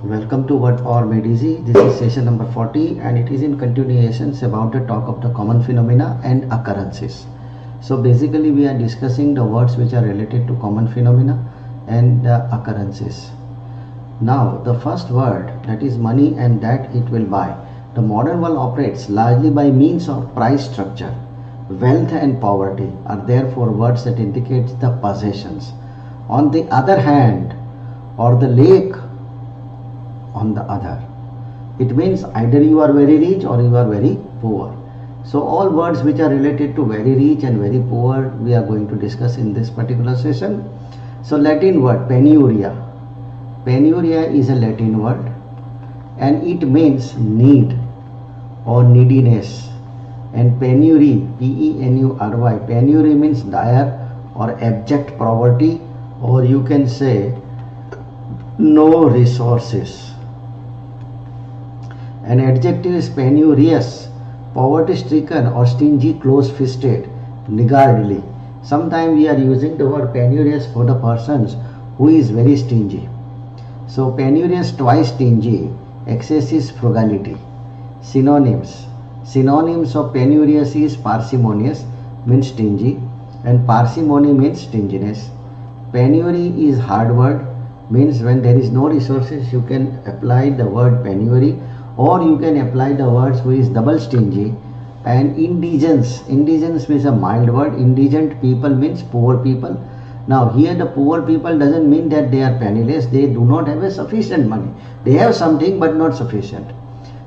Welcome to Word or Made Easy. This is session number 40 and it is in continuations about the talk of the common phenomena and occurrences. So basically we are discussing the words which are related to common phenomena and occurrences. Now the first word, that is money and that it will buy. The modern world operates largely by means of price structure. Wealth and poverty are therefore words that indicate the possessions. On the other hand, or the lake on the other, it means either you are very rich or you are very poor. So all words which are related to very rich and very poor we are going to discuss in this particular session. So Latin word penuria. Penuria is a Latin word and it means need or neediness, and penury, P-E-N-U-R-Y, penury means dire or abject poverty, or you can say no resources. An adjective is penurious, poverty stricken or stingy, close fisted, niggardly. Sometimes we are using the word penurious for the persons who is very stingy. So penurious, twice stingy, excess is frugality. Synonyms. Synonyms of penurious is parsimonious, means stingy, and parsimony means stinginess. Penury is hard word, means when there is no resources you can apply the word penury, or you can apply the words who is double stingy. And indigence. Indigence means a mild word. Indigent people means poor people. Now here the poor people doesn't mean that they are penniless, they do not have a sufficient money. They have something but not sufficient.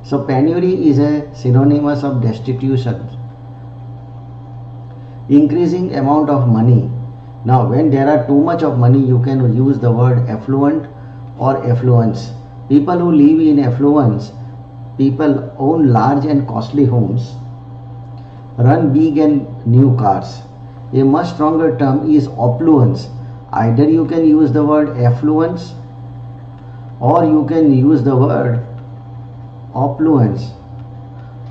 So penury is a synonymous of destitution. Increasing amount of money. Now when there are too much of money you can use the word affluent or affluence. People who live in affluence, people own large and costly homes, run big and new cars. A much stronger term is opulence. Either you can use the word affluence or you can use the word opulence.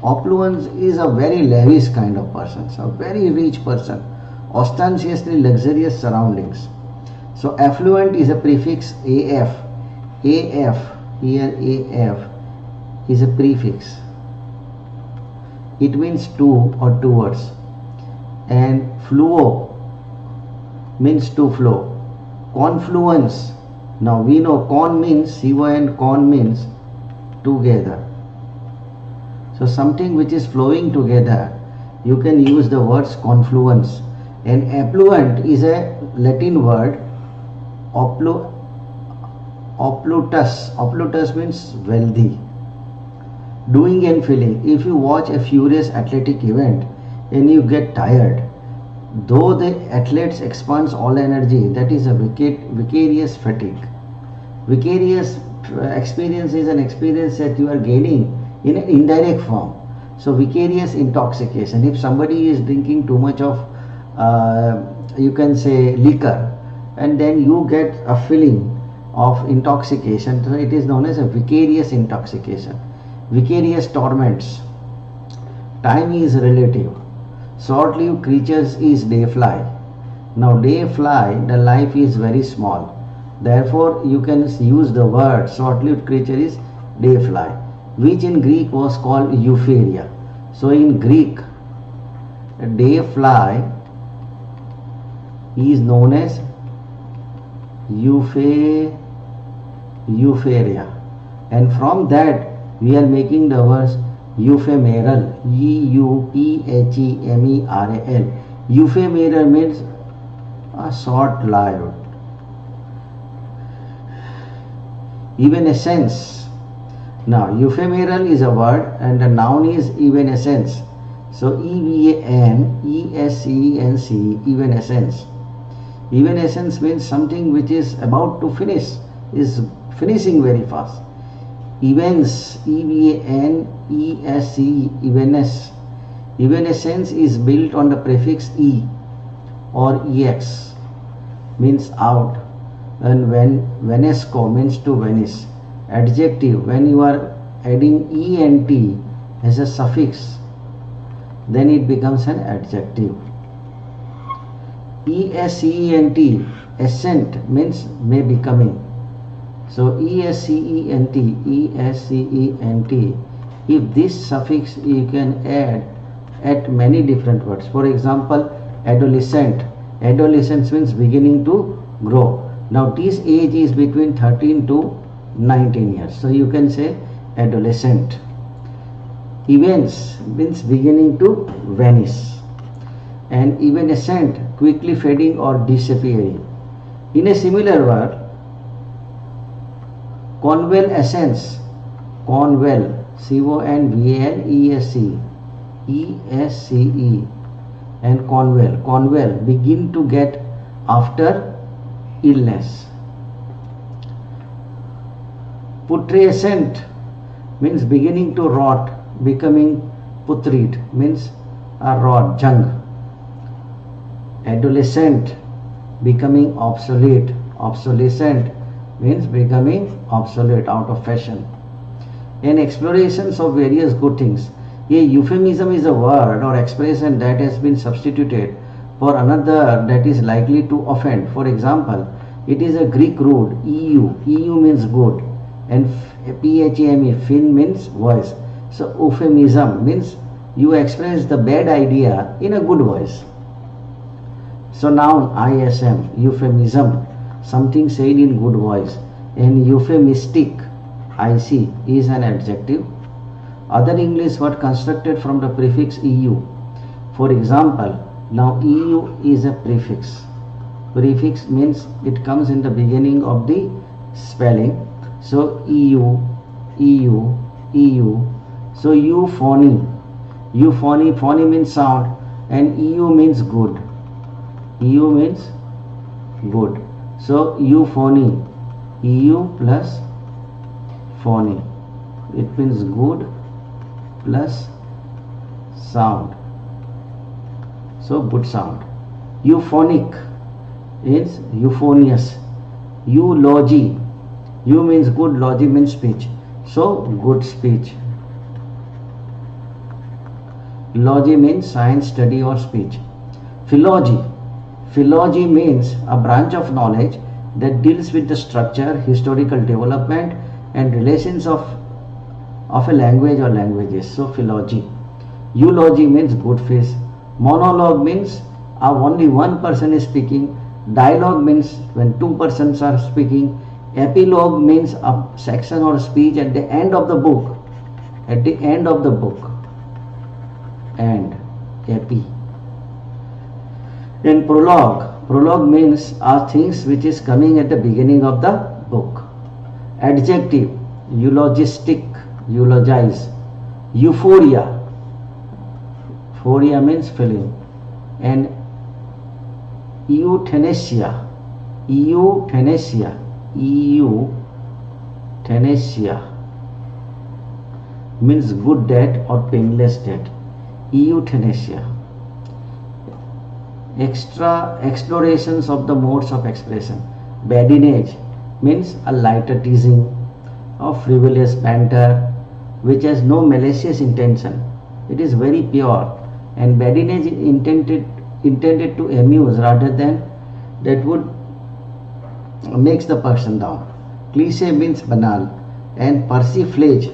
Opulence is a very lavish kind of person, so a very rich person, ostentatiously luxurious surroundings. So affluent is a prefix AF. AF, here AF is a prefix. It means to or towards. And fluo means to flow. Confluence. Now we know con means CON, con means together. So something which is flowing together, you can use the words confluence. And affluent is a Latin word oplutus. Oplutus means wealthy. Doing and feeling. If you watch a furious athletic event and you get tired, though the athletes expends all energy, that is a vicarious fatigue. Vicarious experience is an experience that you are gaining in an indirect form. So vicarious intoxication. If somebody is drinking too much of you can say liquor, and then you get a feeling of intoxication, so it is known as a vicarious intoxication. Vicarious torments. Time is relative. Short-lived creatures is day fly. Now day fly, the life is very small. Therefore you can use the word short-lived creature is day fly, which in Greek was called euphoria. So in Greek, day fly is known as euphoria, and from that we are making the words ephemeral, EUPHEMERAL. Ephemeral means a short-lived. Evanescence. Now ephemeral is a word and the noun is evanescence. So EVANESCENCE, evanescence. Evanescence means something which is about to finish, is finishing very fast. Events, EVANESCE, evanescence. Evanescence is built on the prefix E or EX, means out, and when vanesco means to vanish. Adjective, when you are adding ENT as a suffix, then it becomes an adjective. ESCENT, ascent means may becoming. So ESCENT, ESCENT, if this suffix you can add at many different words. For example, adolescent. Adolescence means beginning to grow. Now this age is between 13 to 19 years. So you can say adolescent. Events means beginning to vanish. And evanescent, quickly fading or disappearing. In a similar word, convalescence, conval, CONVALESCE, ESCE, and conval, begin to get after illness. Putrescent means beginning to rot, becoming putrid means a rot, jung. Adolescent, becoming obsolete. Obsolescent means becoming obsolete, out of fashion. In explorations of various good things, a euphemism is a word or expression that has been substituted for another that is likely to offend. For example, it is a Greek root, EU. EU means good, and PHAME, fin, means voice. So euphemism means you express the bad idea in a good voice. So noun, ISM, euphemism, something said in good voice. And euphemistic, IC, is an adjective. Other English word constructed from the prefix EU. For example, now EU is a prefix. Prefix means it comes in the beginning of the spelling. So EU, EU, EU. So euphony. Euphony, phony means sound, and EU means good. EU means good. So euphony, EU plus phony. It means good plus sound. So good sound. Euphonic is euphonious. Eulogy. Eu means good, logy means speech. So good speech. Logy means science, study or speech. Philology. Philology means a branch of knowledge that deals with the structure, historical development and relations of a language or languages. So philology. Eulogy means good face. Monologue means only one person is speaking. Dialogue means when two persons are speaking. Epilogue means a section or speech at the end of the book. At the end of the book. And epi. In prologue, prologue means things which is coming at the beginning of the book. Adjective, eulogistic, eulogize. Euphoria, euphoria means feeling. And euthanasia, euthanasia, euthanasia means good death or painless death. Euthanasia. Extra explorations of the modes of expression. Badinage means a lighter teasing or frivolous banter which has no malicious intention. It is very pure, and badinage is intended to amuse rather than that would makes the person down. Cliche means banal, and persiflage,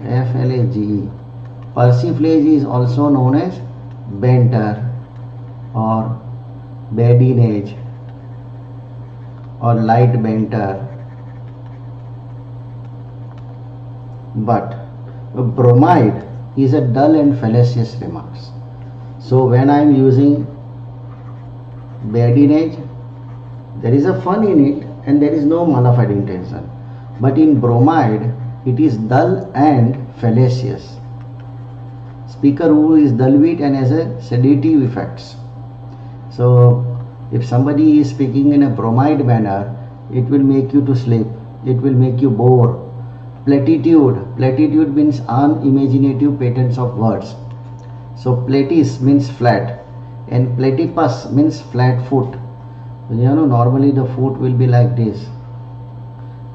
F-L-A-G-E. Persiflage is also known as banter or badinage or light banter. But bromide is a dull and fallacious remarks. So when I am using badinage, there is a fun in it and there is no malified intention. But in bromide, it is dull and fallacious. Speaker who is dull-wit and has a sedative effects. So if somebody is speaking in a bromide manner, it will make you to sleep. It will make you bore. Platitude. Platitude means unimaginative patterns of words. So platis means flat, and platypus means flat foot. Normally the foot will be like this,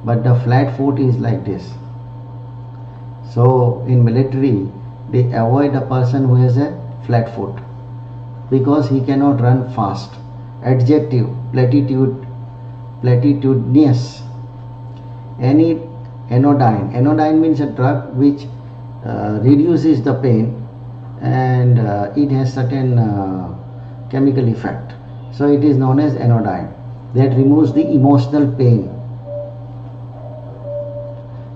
but the flat foot is like this. So in military, they avoid a person who has a flat foot because he cannot run fast. Adjective, platitude platitudinous. Any anodyne. Anodyne means a drug which reduces the pain, and it has certain chemical effect. So it is known as anodyne, that removes the emotional pain.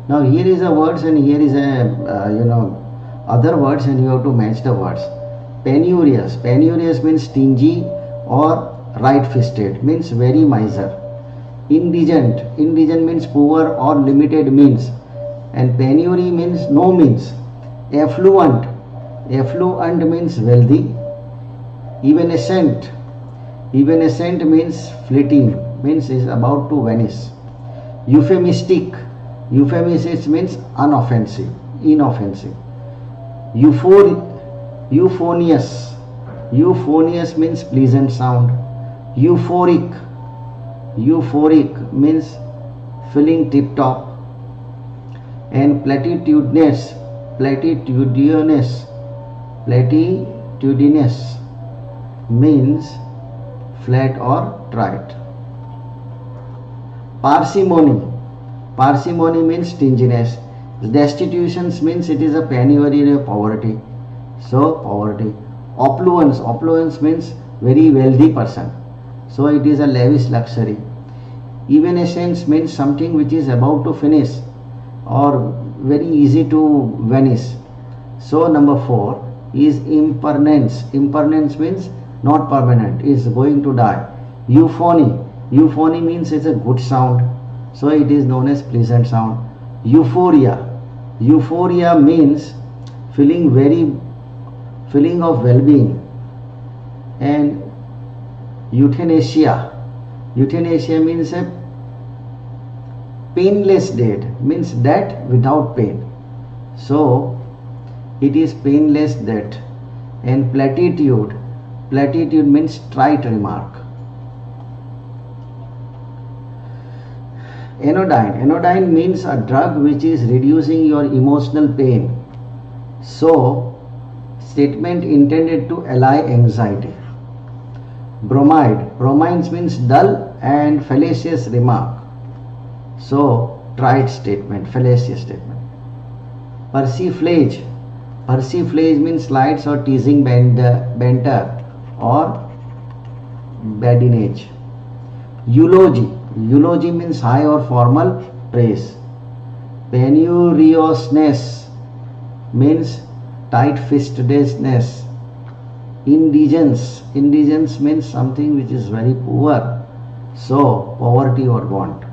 Now here is a words and here is a other words, and you have to match the words. Penurious. Penurious means stingy or right-fisted, means very miser. Indigent. Indigent means poor or limited means, and penury means no means. Affluent. Affluent means wealthy. Evanescent. Evanescent means fleeting, means is about to vanish. Euphemistic. Euphemistic means unoffensive, inoffensive. Euphonious. Euphonious means pleasant sound. Euphoric. Euphoric means feeling tip top. And platitudinous. Platitudinous. Platitudinous means flat or trite. Parsimony. Parsimony means stinginess. Destitution means it is a penury or poverty. So poverty. Opulence. Opulence means very wealthy person. So it is a lavish luxury. Evanescence means something which is about to finish or very easy to vanish. So number 4 is impermanence. Impermanence means not permanent, is going to die. Euphony. Euphony means it's a good sound, so it is known as pleasant sound. Euphoria. Euphoria means feeling of well-being. And euthanasia. Euthanasia means a painless death, means death without pain. So it is painless death. And platitude. Platitude means trite remark. Anodyne. Anodyne means a drug which is reducing your emotional pain. So, statement intended to allay anxiety. Bromide. Bromide means dull and fallacious remark. So, trite statement, fallacious statement. Persiflage. Persiflage means slights or teasing banter or badinage. Eulogy. Eulogy means high or formal praise. Penuriousness means tight-fistedness. Indigence. Indigence means something which is very poor. So poverty or want.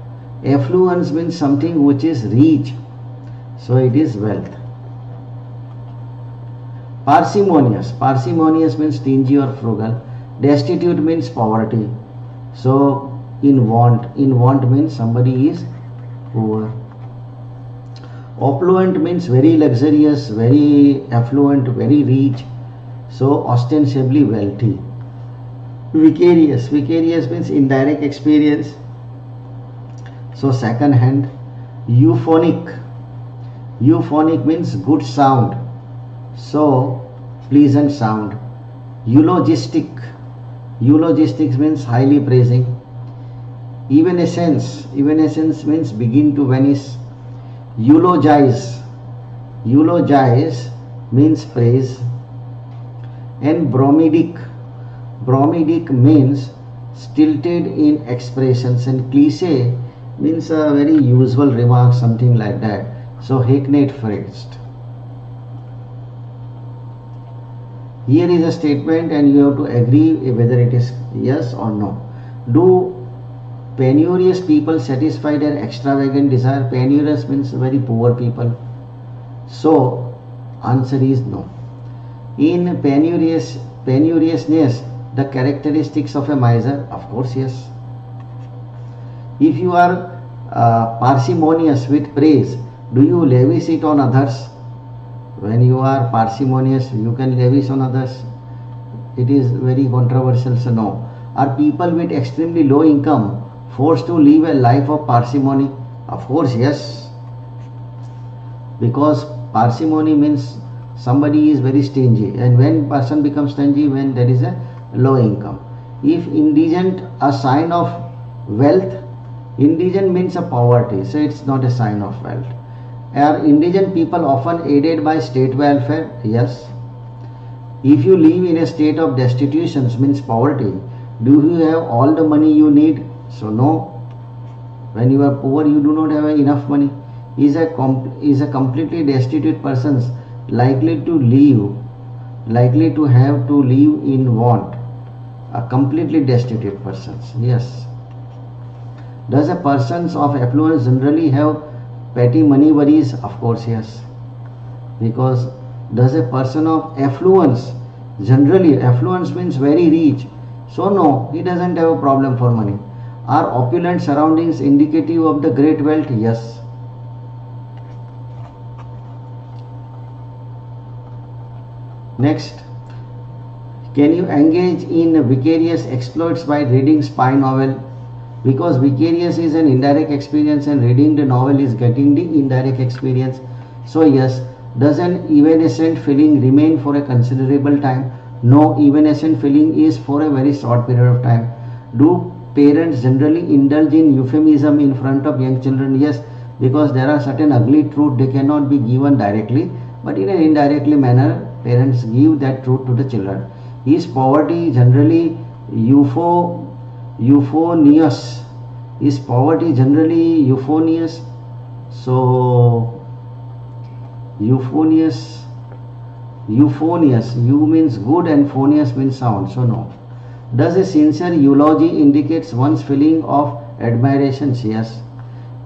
Affluence means something which is rich. So it is wealth. Parsimonious. Parsimonious means stingy or frugal. Destitute means poverty. So in want. In want means somebody is poor. Opulent means very luxurious, very affluent, very rich. So ostensibly wealthy. Vicarious. Vicarious means indirect experience. So second hand. Euphonic. Euphonic means good sound. So pleasant sound. Eulogistic. Eulogistic means highly praising. Evanescence. Evanescence means begin to vanish. Eulogize. Eulogize means praise. And bromidic. Bromidic means stilted in expressions, and cliche means a very usual remark, something like that. So hackneyed phrase. Here is a statement and you have to agree whether it is yes or no. Do penurious people satisfy their extravagant desire? Penurious means very poor people. So answer is no. In penuriousness, the characteristics of a miser, of course yes. If you are parsimonious with praise, do you lavish it on others? When you are parsimonious, you can lavish on others. It is very controversial, so no. Are people with extremely low income forced to live a life of parsimony? Of course yes. Because parsimony means somebody is very stingy, and when person becomes stingy, when there is a low income. If indigent a sign of wealth, Indigent means a poverty, so it's not a sign of wealth. Are indigent people often aided by state welfare? Yes. If you live in a state of destitution, means poverty, do you have all the money you need? So no. When you are poor, you do not have enough money. Is a completely destitute person likely to have to live in want? A completely destitute person. Yes. Does a person of affluence generally have petty money worries? Of course, yes. Because does a person of affluence, generally affluence means very rich, so no, he doesn't have a problem for money. Are opulent surroundings indicative of the great wealth? Yes. Next, can you engage in vicarious exploits by reading spy novel? Because vicarious is an indirect experience and reading the novel is getting the indirect experience. So yes. Does an evanescent feeling remain for a considerable time? No, evanescent feeling is for a very short period of time. Do parents generally indulge in euphemism in front of young children? Yes, because there are certain ugly truths they cannot be given directly, but in an indirectly manner parents give that truth to the children. Is poverty generally euphonious? Is poverty generally euphonious? So euphonious, eu means good and phonious means sound, so no. Does a sincere eulogy indicates one's feeling of admiration? Yes.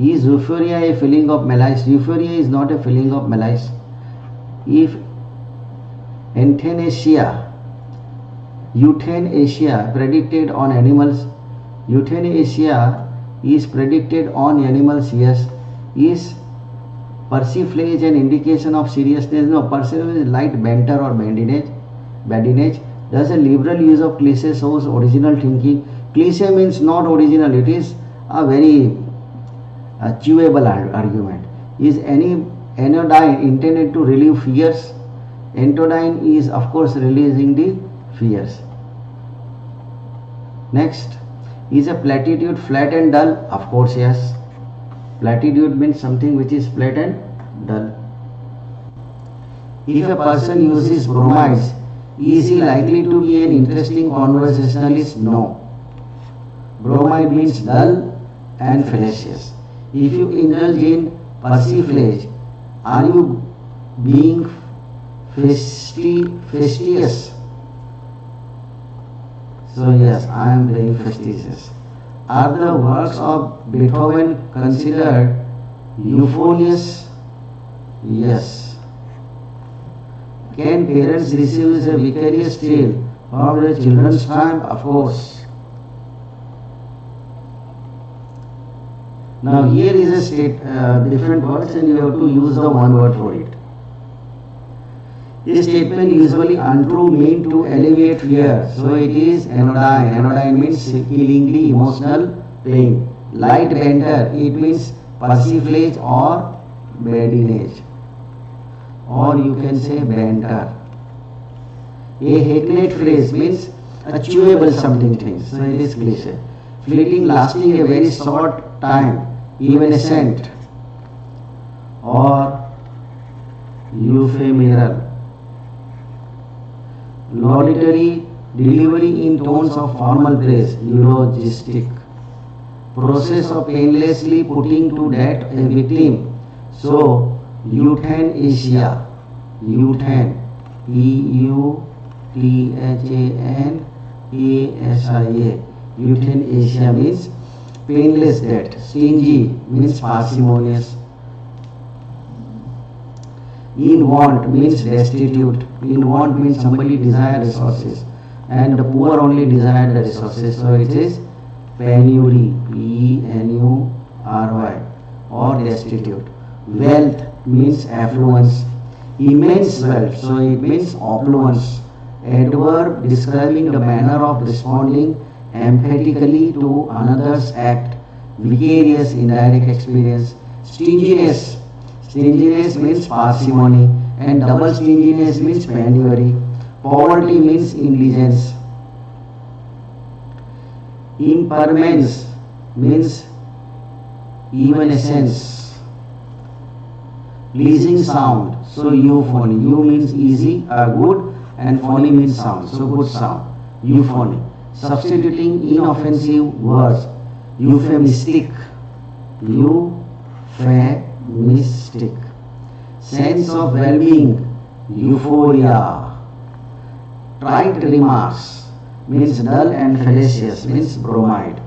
Is euphoria a feeling of malice? Euphoria is not a feeling of malice. If euthanasia predicted on animals, euthanasia is predicted on animals, yes. Is persiflage an indication of seriousness? No, persiflage is light banter or badinage. Does a liberal use of cliché shows original thinking? Cliché means not original, it is a very chewable argument. Is any anodyne intended to relieve fears? Anodyne is of course releasing the fears. Next, is a platitude flat and dull? Of course, yes. Platitude means something which is flat and dull. If a person uses bromides, is he likely to be an interesting conversationalist? No. Bromide means dull and fallacious. If you indulge in persiflage, are you being fastidious? So yes, I am being fastidious. Are the works of Beethoven considered euphonious? Yes. Can parents receive a vicarious tale from their children's time? Of course. Now here is a different words and you have to use the one word for it. This statement usually untrue mean to alleviate fear. So it is anodyne. Anodyne means killingly emotional pain. Light banter, it means persiflage or badinage. Or you can say banter. A hackneyed phrase means a chewable something thing. So it is cliche. Fleeting, lasting a very short time. Evanescent or ephemeral. Laudatory, delivery in tones of formal praise. Eulogistic. Process of painlessly putting to death a victim. So euthanasia. euthanasia. Euthanasia means painless death. Stingy means parsimonious. In want means destitute. In want means somebody desire resources and the poor only desire the resources. So it is penury, penury, or destitute. Wealth means affluence. Immense wealth, so it means opulence. Adverb describing the manner of responding emphatically to another's act. Vicarious, indirect experience. Stinginess. Stinginess means parsimony and double stinginess means penury. Poverty means indigence. Impermanence means evanescence, pleasing sound. So euphony. Eu means easy, good, and phony means sound. So good sound. Euphony. Substituting inoffensive words. Euphemistic. Euphemistic. Sense of well-being. Euphoria. Trite remarks means dull and fallacious means bromide.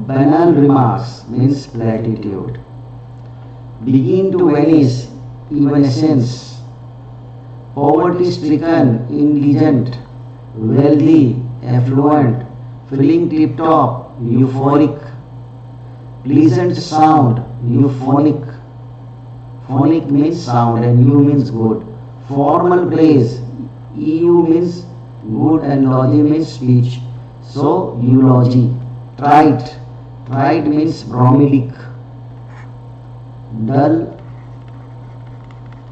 Banal remarks means platitude. Begin to vanish, evanescence. Poverty stricken, indigent. Wealthy, affluent. Feeling tip top, euphoric. Pleasant sound, euphonic. Phonic means sound and eu means good. Formal praise, eu means good and logy means speech. So eulogy. Trite. Trite means bromidic. Dull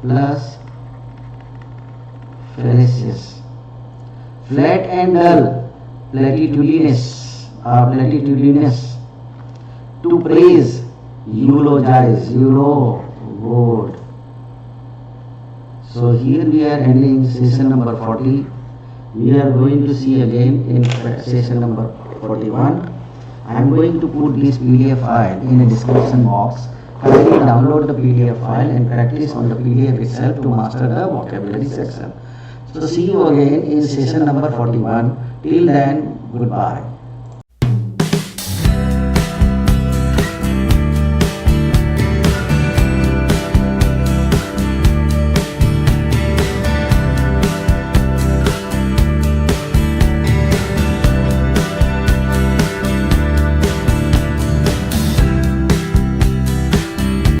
plus fallacious. Flat and dull. Platitudinous. Platitudinous. To praise. Eulogize. Good. So here we are ending session number 40. We are going to see again in session number 41. I am going to put this PDF file in a description box. Kindly download the PDF file and practice on the PDF itself to master the vocabulary section. So see you again in session number 41. Till then, goodbye.